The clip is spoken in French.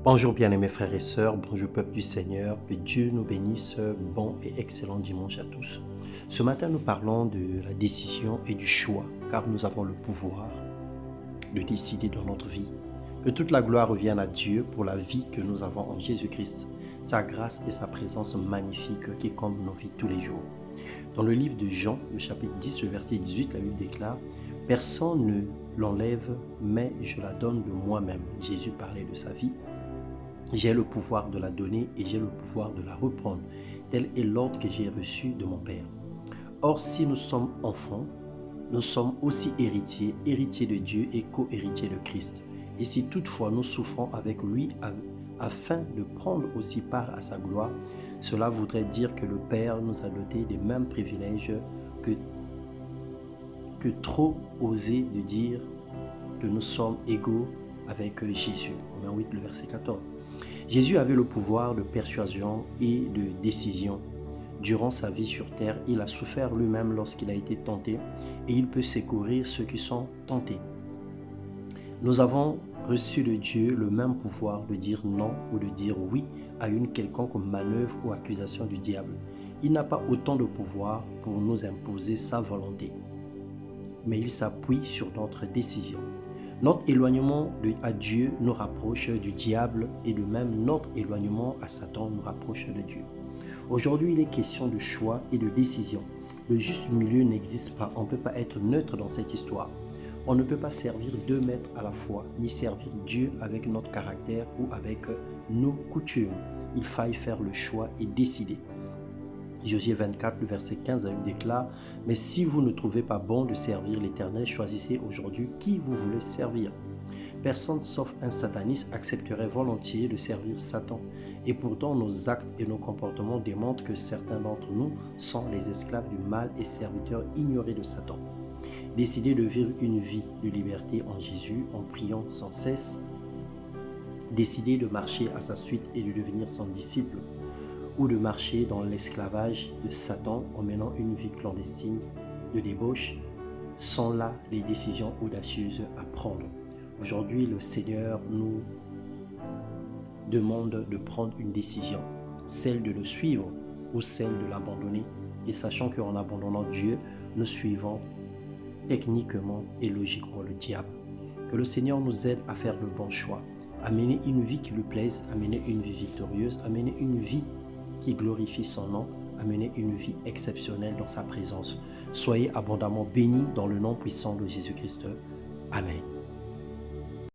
Bonjour bien-aimés frères et sœurs, bonjour peuple du Seigneur, que Dieu nous bénisse, bon et excellent dimanche à tous. Ce matin nous parlons de la décision et du choix, car nous avons le pouvoir de décider dans notre vie. Que toute la gloire revienne à Dieu pour la vie que nous avons en Jésus-Christ, sa grâce et sa présence magnifique qui comble nos vies tous les jours. Dans le livre de Jean, le chapitre 10, le verset 18, la Bible déclare « Personne ne l'enlève, mais je la donne de moi-même ». Jésus parlait de sa vie. J'ai le pouvoir de la donner et j'ai le pouvoir de la reprendre. Tel est l'ordre que j'ai reçu de mon Père. Or, si nous sommes enfants, nous sommes aussi héritiers, héritiers de Dieu et co-héritiers de Christ. Et si toutefois nous souffrons avec lui afin de prendre aussi part à sa gloire, cela voudrait dire que le Père nous a dotés des mêmes privilèges que trop oser de dire que nous sommes égaux avec Jésus. Romains 8, le verset 14. Jésus avait le pouvoir de persuasion et de décision. Durant sa vie sur terre, il a souffert lui-même lorsqu'il a été tenté et il peut secourir ceux qui sont tentés. Nous avons reçu de Dieu le même pouvoir de dire non ou de dire oui à une quelconque manœuvre ou accusation du diable. Il n'a pas autant de pouvoir pour nous imposer sa volonté, mais il s'appuie sur notre décision. Notre éloignement à Dieu nous rapproche du diable et de même notre éloignement à Satan nous rapproche de Dieu. Aujourd'hui, il est question de choix et de décision. Le juste milieu n'existe pas. On ne peut pas être neutre dans cette histoire. On ne peut pas servir deux maîtres à la fois, ni servir Dieu avec notre caractère ou avec nos coutumes. Il faille faire le choix et décider. Josué 24, le verset 15, la Bible déclare « Mais si vous ne trouvez pas bon de servir l'Éternel, choisissez aujourd'hui qui vous voulez servir. » Personne sauf un sataniste accepterait volontiers de servir Satan. Et pourtant, nos actes et nos comportements démontrent que certains d'entre nous sont les esclaves du mal et serviteurs ignorés de Satan. Décidez de vivre une vie de liberté en Jésus en priant sans cesse. Décidez de marcher à sa suite et de devenir son disciple, ou de marcher dans l'esclavage de Satan en menant une vie clandestine de débauche, sont là les décisions audacieuses à prendre. Aujourd'hui, le Seigneur nous demande de prendre une décision, celle de le suivre ou celle de l'abandonner, et sachant qu'en abandonnant Dieu, nous suivons techniquement et logiquement le diable. Que le Seigneur nous aide à faire le bon choix, à mener une vie qui lui plaise, à mener une vie victorieuse, à mener une vie qui glorifie son nom, à mener une vie exceptionnelle dans sa présence. Soyez abondamment bénis dans le nom puissant de Jésus-Christ. Amen.